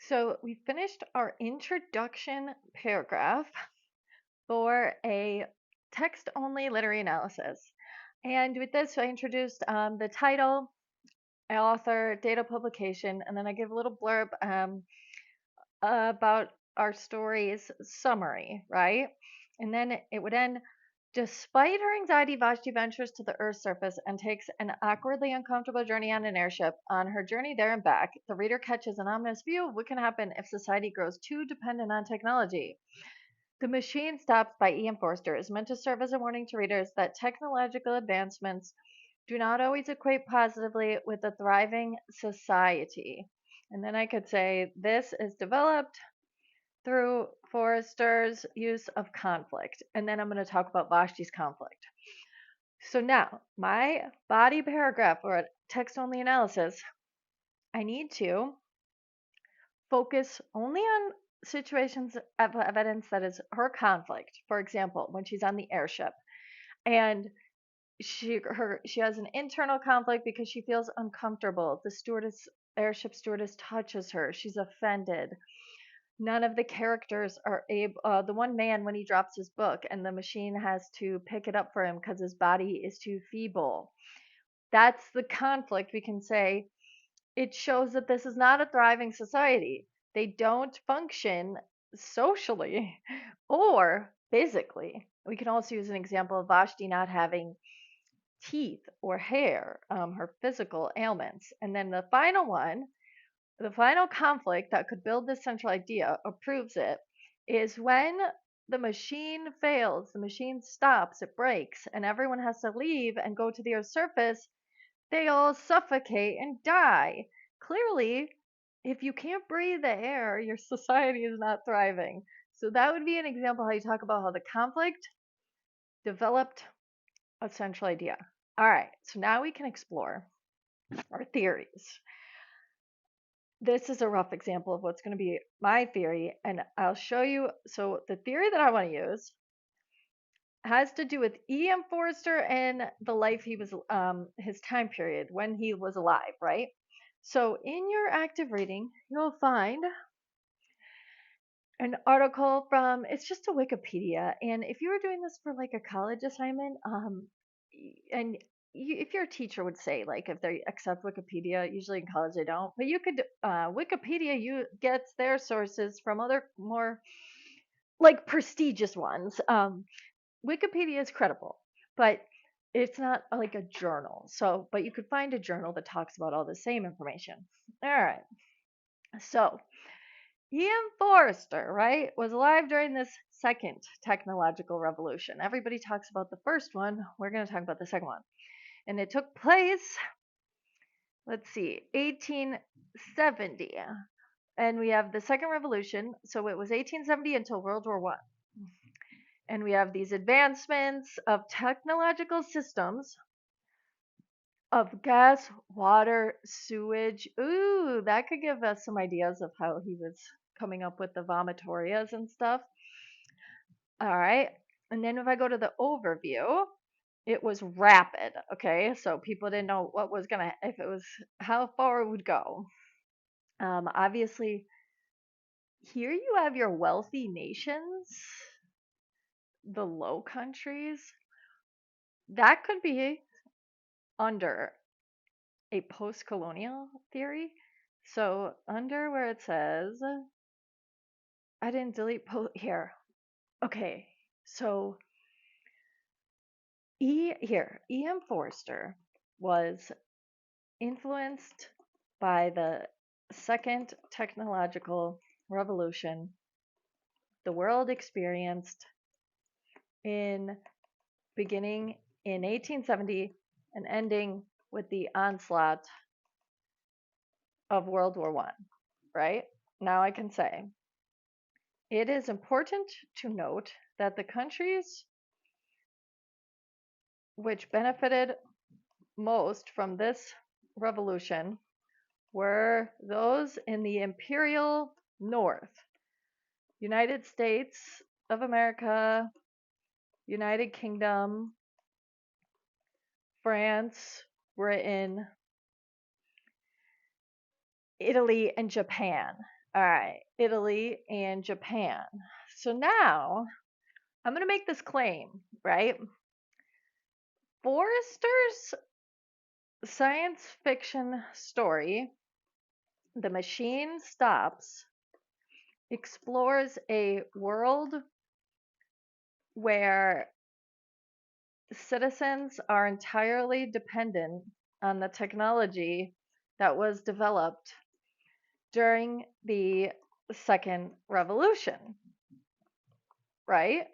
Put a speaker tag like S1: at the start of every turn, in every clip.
S1: So we finished our introduction paragraph for a text-only literary analysis. And with this, I introduced the title, author, date of publication, and then I give a little blurb about our story's summary, right? And then it would end. Despite her anxiety, Vashti ventures to the Earth's surface and takes an awkwardly uncomfortable journey on an airship. On her journey there and back, the reader catches an ominous view of what can happen if society grows too dependent on technology. The Machine Stopped by Ian Forster is meant to serve as a warning to readers that technological advancements do not always equate positively with a thriving society. And then I could say this is developed through Forrester's use of conflict. And then I'm going to talk about Vashti's conflict. So now, my body paragraph or text only analysis, I need to focus only on situations of evidence that is her conflict. For example, when she's on the airship and she has an internal conflict because she feels uncomfortable. The airship stewardess touches her. She's offended. None of the characters are able, the one man, when he drops his book and the machine has to pick it up for him because his body is too feeble. That's the conflict. We can say it shows that this is not a thriving society. They don't function socially or physically. We can also use an example of Vashti not having teeth or hair, her physical ailments. And then the final one, the final conflict that could build this central idea or proves it is when the machine fails, the machine stops, it breaks, and everyone has to leave and go to the Earth's surface, they all suffocate and die. Clearly, if you can't breathe the air, your society is not thriving. So that would be an example how you talk about how the conflict developed a central idea. All right, so now we can explore our theories. This is a rough example of what's going to be my theory, and I'll show you. So the theory that I want to use has to do with E.M. Forster and the life he was, his time period when he was alive, right? So in your active reading, you'll find an article from, it's just a Wikipedia, and if you were doing this for like a college assignment, and if your teacher would say like if they accept Wikipedia, usually in college they don't, but you could Wikipedia you gets their sources from other more like prestigious ones. Wikipedia is credible, but it's not like a journal. So, but you could find a journal that talks about all the same information. All right. So, Ian Forster, right, was alive during this second technological revolution. Everybody talks about the first one. We're going to talk about the second one. And it took place, let's see, 1870. And we have the second revolution. So it was 1870 until World War I. And we have these advancements of technological systems of gas, water, sewage. Ooh, that could give us some ideas of how he was coming up with the vomitorias and stuff. All right. And then if I go to the overview, it was rapid. Okay. So people didn't know what was going to, if it was, how far it would go. Obviously, here you have your wealthy nations, the low countries. That could be under a post colonial theory. So, under where it says, I didn't delete here. Okay. So, E.M. Forster was influenced by the second technological revolution the world experienced in beginning in 1870 and ending with the onslaught of World War I, right? Now I can say it is important to note that the countries which benefited most from this revolution were those in the imperial north, United States of America, United Kingdom, France, Britain, Italy, and Japan. All right, Italy and Japan. So now I'm going to make this claim, right? Forrester's science fiction story, The Machine Stops, explores a world where citizens are entirely dependent on the technology that was developed during the Second Revolution, right?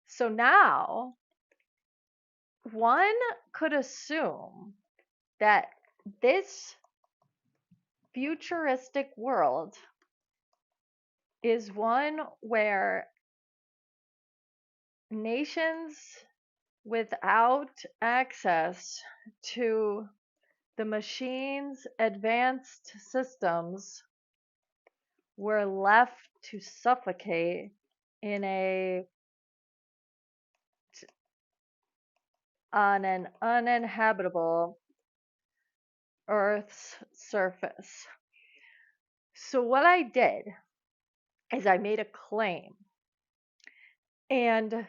S1: So now one could assume that this futuristic world is one where nations without access to the machine's advanced systems were left to suffocate in a on an uninhabitable Earth's surface. So what I did is I made a claim. And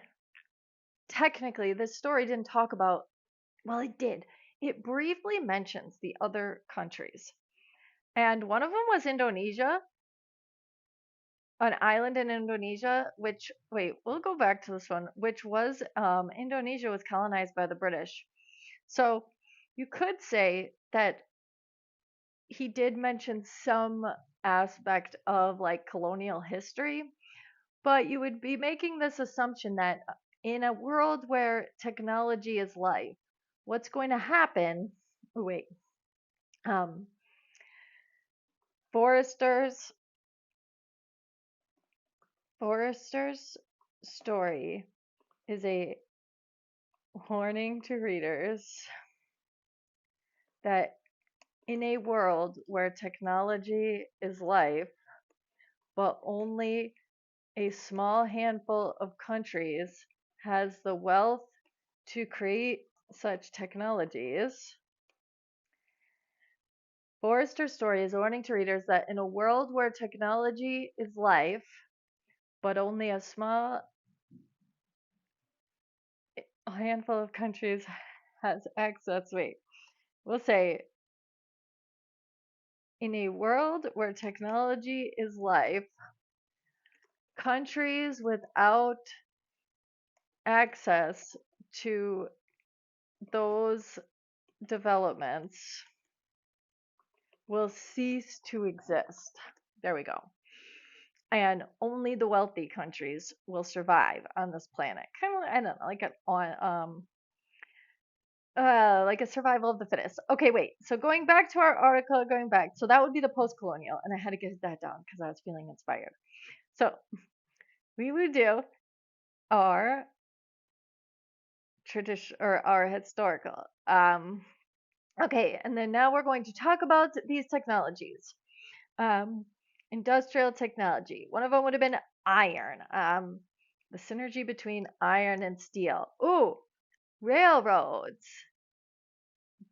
S1: technically this story didn't talk about, well, it did. It briefly mentions the other countries. And one of them was Indonesia, an island in Indonesia, which, wait, we'll go back to this one, which was, Indonesia was colonized by the British. So you could say that he did mention some aspect of like colonial history, but you would be making this assumption that in a world where technology is life, what's going to happen? Oh, wait, um, Forrester's Forrester's story is a warning to readers that in a world where technology is life, but only a small handful of countries has the wealth to create such technologies. Forrester's story is a warning to readers that in a world where technology is life, but only a small handful of countries has access. Wait, we'll say in a world where technology is life, countries without access to those developments will cease to exist. There we go. And only the wealthy countries will survive on this planet. Kind of, I don't know, like a survival of the fittest. Okay, wait. So going back to our article, going back, so that would be the post-colonial, and I had to get that down because I was feeling inspired. So we would do our tradition or our historical. Okay, and then now we're going to talk about these technologies. Um, Industrial technology. One of them would have been iron. The synergy between iron and steel. Ooh, railroads.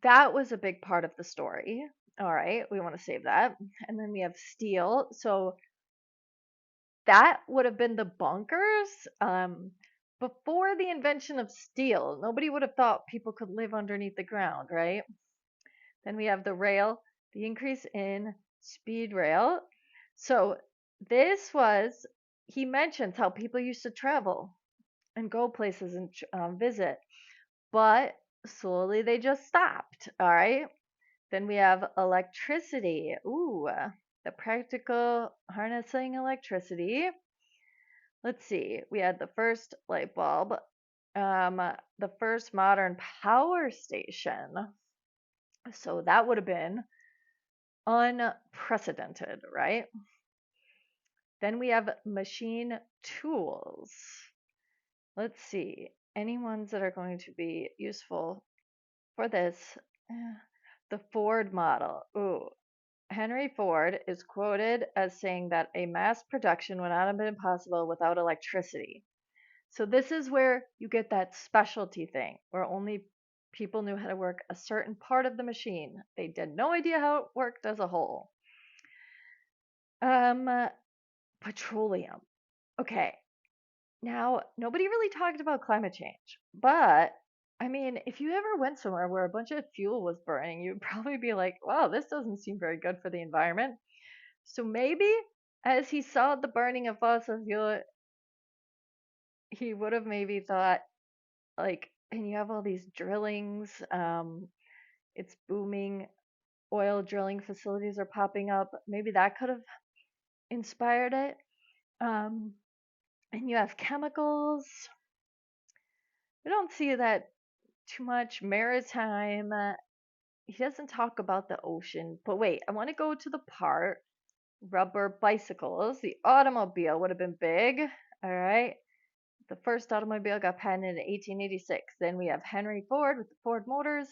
S1: That was a big part of the story. All right, we want to save that. And then we have steel. So that would have been the bunkers. Before the invention of steel, nobody would have thought people could live underneath the ground, right? Then we have the rail, the increase in speed rail. So this was, he mentions how people used to travel and go places and visit, but slowly they just stopped. All right. Then we have electricity. Ooh, the practical harnessing electricity. Let's see. We had the first light bulb, the first modern power station. So that would have been unprecedented, right? Then we have machine tools. Let's see. Any ones that are going to be useful for this? The Ford model. Ooh, Henry Ford is quoted as saying that a mass production would not have been possible without electricity. So this is where you get that specialty thing, where only people knew how to work a certain part of the machine. They had no idea how it worked as a whole. Um, petroleum. Okay. Now, nobody really talked about climate change, but I mean, if you ever went somewhere where a bunch of fuel was burning, you'd probably be like, wow, this doesn't seem very good for the environment. So maybe as he saw the burning of fossil fuel, he would have maybe thought, like, and you have all these drillings, it's booming, oil drilling facilities are popping up. Maybe that could have inspired it. Um, and you have chemicals. We don't see that too much. Maritime. He doesn't talk about the ocean. But wait, I want to go to the part rubber bicycles. The automobile would have been big. All right. The first automobile got patented in 1886. Then we have Henry Ford with the Ford Motors.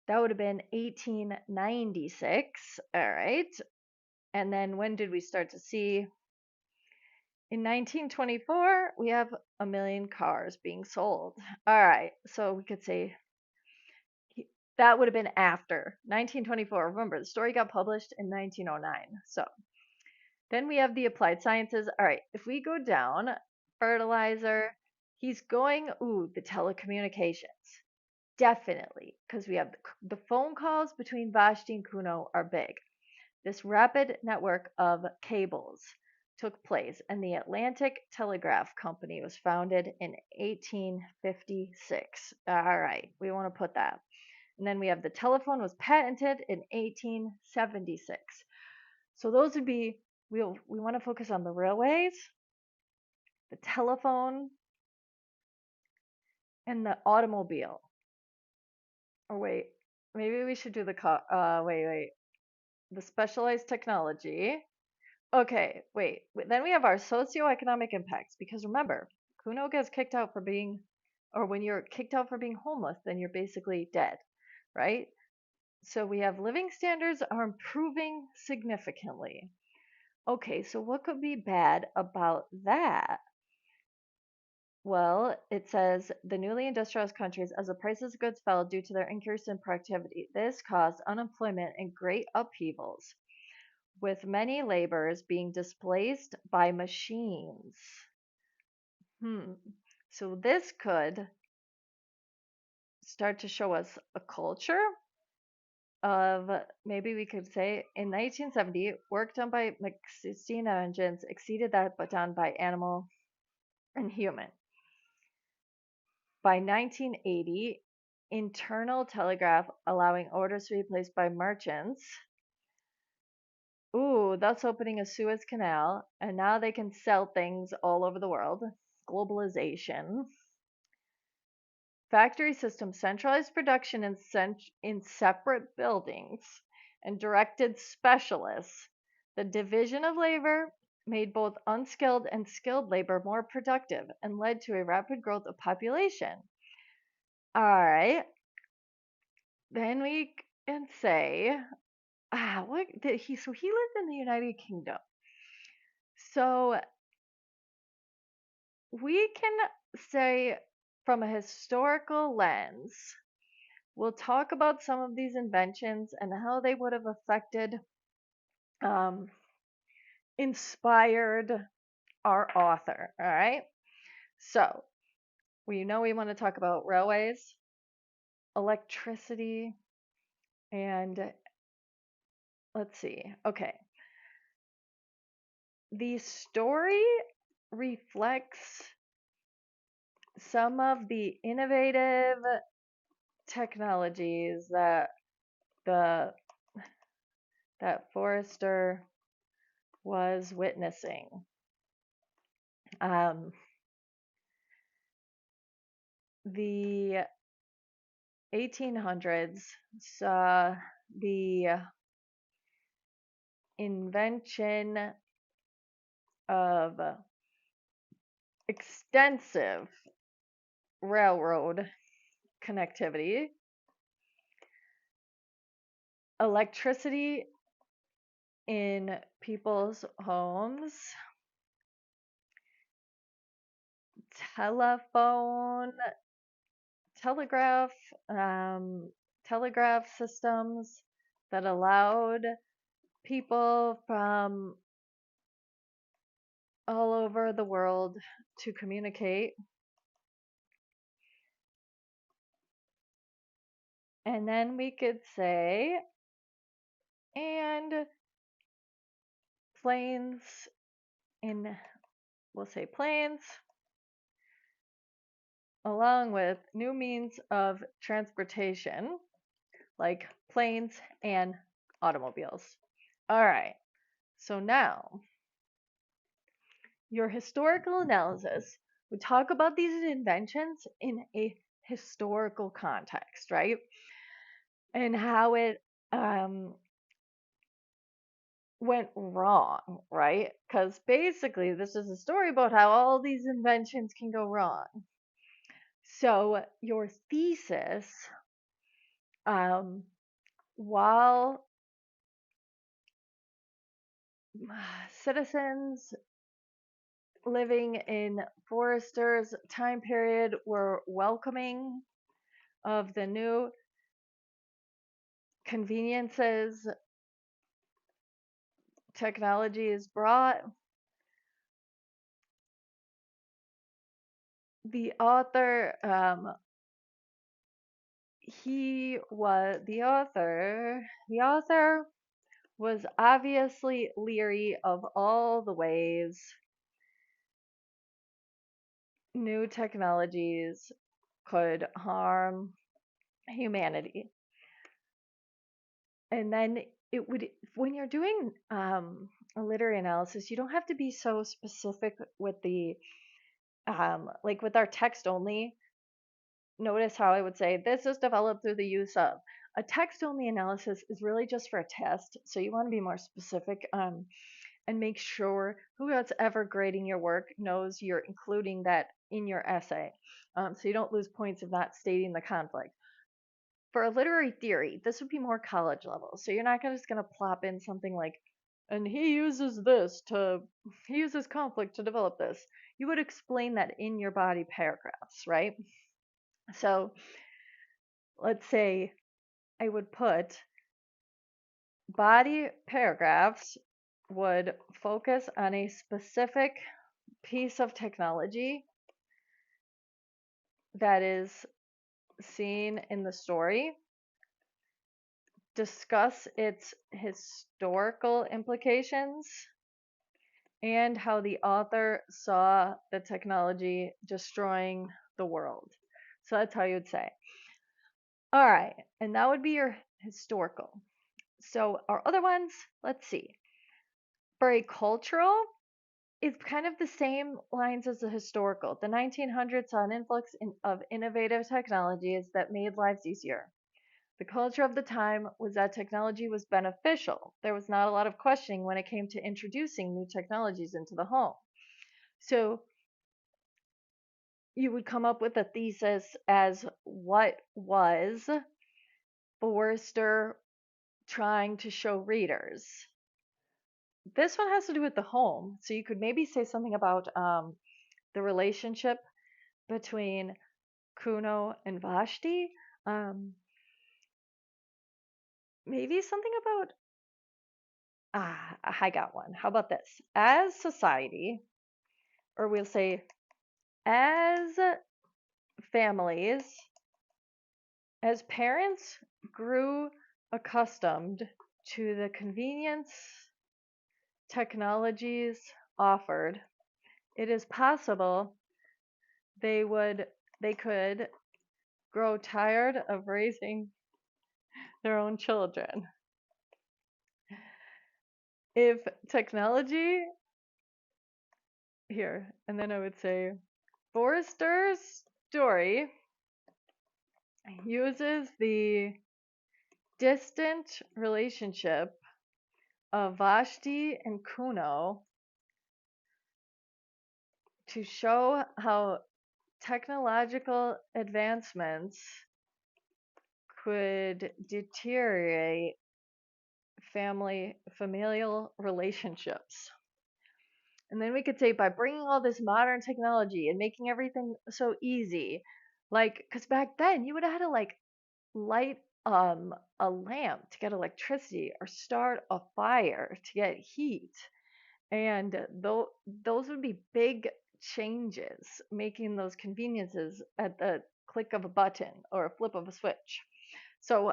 S1: That would have been 1896. All right. And then when did we start to see? In 1924, we have a million cars being sold. All right. So we could say that would have been after 1924. Remember, the story got published in 1909. So then we have the applied sciences. All right, if we go down, fertilizer, he's going, ooh, the telecommunications. Definitely, because we have the phone calls between Vashti and Kuno are big. This rapid network of cables took place, and the Atlantic Telegraph Company was founded in 1856. All right, we want to put that. And then we have the telephone was patented in 1876. So those would be, we want to focus on the railways, the telephone, and the automobile. Or wait, maybe we should do the wait. The specialized technology. Okay, wait. Then we have our socioeconomic impacts because remember, Kuno gets kicked out for being, or when you're kicked out for being homeless, then you're basically dead, right? So we have living standards are improving significantly. Okay, so what could be bad about that? Well, it says the newly industrialized countries, as the prices of goods fell due to their increase in productivity, this caused unemployment and great upheavals, with many laborers being displaced by machines. Hmm. So this could start to show us a culture of maybe we could say in 1970, work done by steam engines exceeded that but done by animal and human. By 1980, internal telegraph allowing orders to be placed by merchants. Ooh, that's opening a Suez Canal, and now they can sell things all over the world. Globalization. Factory system centralized production in separate buildings and directed specialists. The division of labor made both unskilled and skilled labor more productive and led to a rapid growth of population. All right. Then we can say, what did he? So he lived in the United Kingdom. So we can say, from a historical lens, we'll talk about some of these inventions and how they would have affected, um, inspired our author. All right. So we know we want to talk about railways, electricity, and let's see. Okay. The story reflects some of the innovative technologies the that Forrester was witnessing. The 1800s saw the invention of extensive railroad connectivity, electricity in people's homes, telephone, telegraph, telegraph systems that allowed people from all over the world to communicate. And then we could say, and planes in, we'll say planes, along with new means of transportation like planes and automobiles. All right, so now your historical analysis would talk about these inventions in a historical context, right? And how it went wrong, right? Because basically, this is a story about how all these inventions can go wrong. So, your thesis, um, while citizens living in Forrester's time period were welcoming of the new conveniences technology is brought, the author the author was obviously leery of all the ways new technologies could harm humanity. And then it would, when you're doing a literary analysis, you don't have to be so specific with the like with our text only. Notice how I would say this is developed through the use of. A text only analysis is really just for a test, so you want to be more specific and make sure whoever's ever grading your work knows you're including that in your essay, so you don't lose points of not stating the conflict. For a literary theory, this would be more college level, so you're not just going to plop in something like, and he uses conflict to develop this. You would explain that in your body paragraphs, right? So let's say I would put body paragraphs would focus on a specific piece of technology that is seen in the story, discuss its historical implications, and how the author saw the technology destroying the world. So that's how you would say. All right, and that would be your historical. So our other ones, let's see. For a cultural, it's kind of the same lines as the historical. The 1900s saw an influx of innovative technologies that made lives easier. The culture of the time was that technology was beneficial. There was not a lot of questioning when it came to introducing new technologies into the home. So you would come up with a thesis as what was Forrester trying to show readers. This one has to do with the home. So you could maybe say something about the relationship between Kuno and Vashti. Um, Maybe something about, I got one. How about this? As society, or we'll say as families, as parents grew accustomed to the convenience technologies offered, it is possible they could grow tired of raising their own children. If technology here, and then I would say Forrester's story uses the distant relationship of Vashti and Kuno to show how technological advancements could deteriorate familial relationships. And then we could say by bringing all this modern technology and making everything so easy, like, because back then you would have had to like light a lamp to get electricity or start a fire to get heat. And those would be big changes, making those conveniences at the click of a button or a flip of a switch. So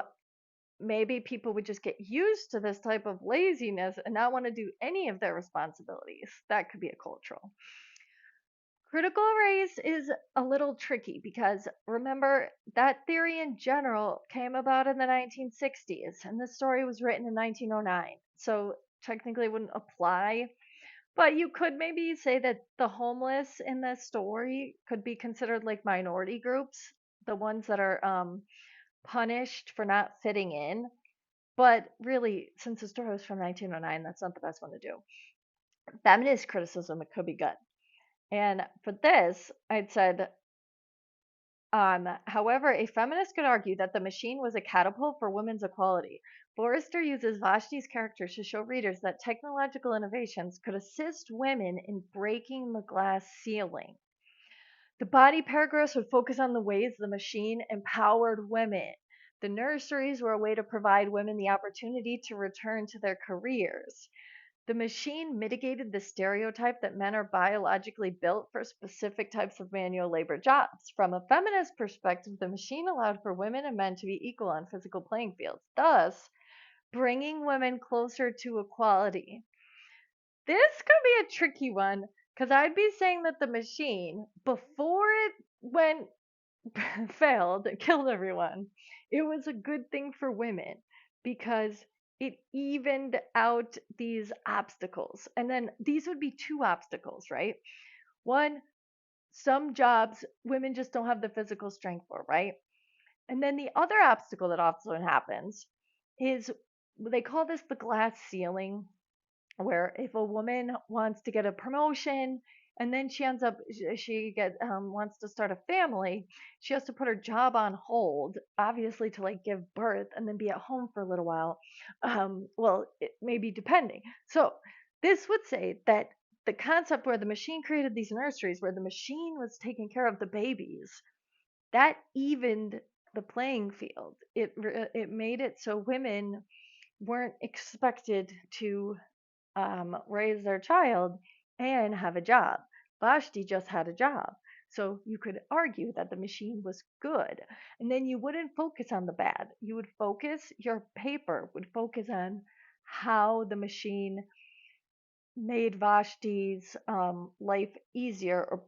S1: maybe people would just get used to this type of laziness and not want to do any of their responsibilities. That could be a cultural. Critical race is a little tricky because remember that theory in general came about in the 1960s and the story was written in 1909. So technically it wouldn't apply, but you could maybe say that the homeless in this story could be considered like minority groups, the ones that are punished for not fitting in. But really, since the story was from 1909, that's not the best one to do. Feminist criticism, it could be good. And for this, I'd said, however, a feminist could argue that the machine was a catapult for women's equality. Forrester uses Vashti's character to show readers that technological innovations could assist women in breaking the glass ceiling. The body paragraphs would focus on the ways the machine empowered women. The nurseries were a way to provide women the opportunity to return to their careers. The machine mitigated the stereotype that men are biologically built for specific types of manual labor jobs. From a feminist perspective, the machine allowed for women and men to be equal on physical playing fields, thus bringing women closer to equality. This could be a tricky one because I'd be saying that the machine, before it went failed, it killed everyone, it was a good thing for women because it evened out these obstacles. And then these would be two obstacles, right? One, some jobs women just don't have the physical strength for, right? And then the other obstacle that often happens is they call this the glass ceiling, where if a woman wants to get a promotion and then she ends up she get wants to start a family, she has to put her job on hold, obviously, to like give birth and then be at home for a little while. Well, it may be depending. So this would say that the concept where the machine created these nurseries where the machine was taking care of the babies, that evened the playing field. It made it so women weren't expected to raise their child and have a job. Vashti just had a job. So you could argue that the machine was good. And then you wouldn't focus on the bad. You would focus, your paper would focus on how the machine made Vashti's life easier or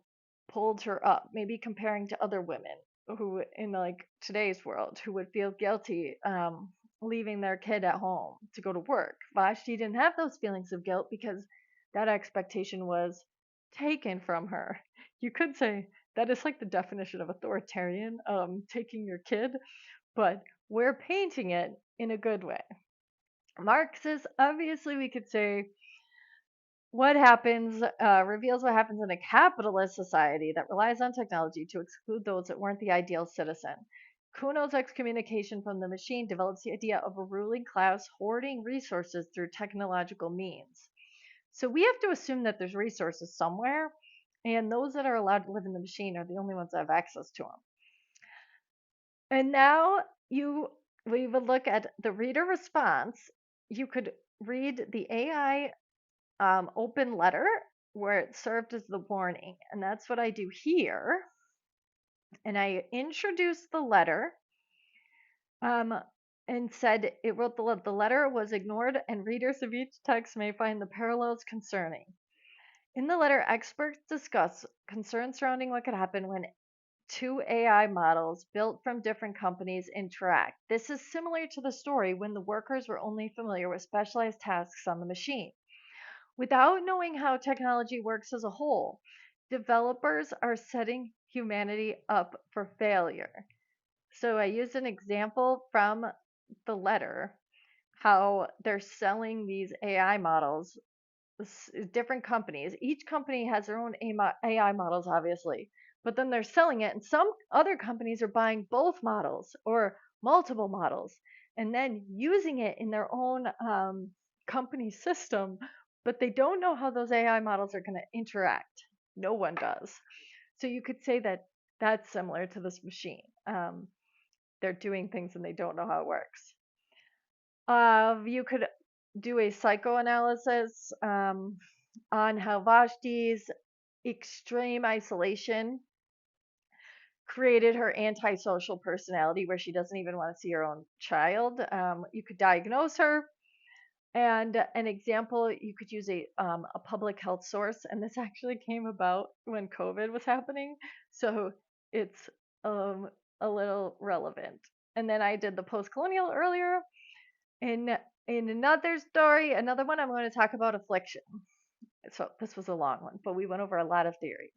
S1: pulled her up, maybe comparing to other women who, in like today's world, who would feel guilty leaving their kid at home to go to work. Vashti didn't have those feelings of guilt because that expectation was taken from her. You could say that is like the definition of authoritarian, taking your kid, but we're painting it in a good way. Marxist, obviously, we could say what happens reveals what happens in a capitalist society that relies on technology to exclude those that weren't the ideal citizen. Kuno's excommunication from the machine develops the idea of a ruling class hoarding resources through technological means. So we have to assume that there's resources somewhere, and those that are allowed to live in the machine are the only ones that have access to them. And now we would look at the reader response. You could read the AI open letter where it served as the warning. And that's what I do here. And I introduced the letter um, and said it wrote the letter was ignored, and readers of each text may find the parallels concerning. In the letter, experts discuss concerns surrounding what could happen when two AI models built from different companies interact. This is similar to the story when the workers were only familiar with specialized tasks on the machine. Without knowing how technology works as a whole, developers are setting humanity up for failure. So I used an example from the letter, how they're selling these AI models, different companies. Each company has their own AI models, obviously, but then they're selling it, and some other companies are buying both models or multiple models and then using it in their own company system, but they don't know how those AI models are going to interact. No one does. So you could say that that's similar to this machine. they're doing things and they don't know how it works. You could do a psychoanalysis on how Vashti's extreme isolation created her antisocial personality where she doesn't even want to see her own child. You could diagnose her. And an example, you could use a public health source, and this actually came about when COVID was happening, so it's um, a little relevant. And then I did the post-colonial earlier. In another story, another one, I'm going to talk about affliction. So this was a long one, but we went over a lot of theories.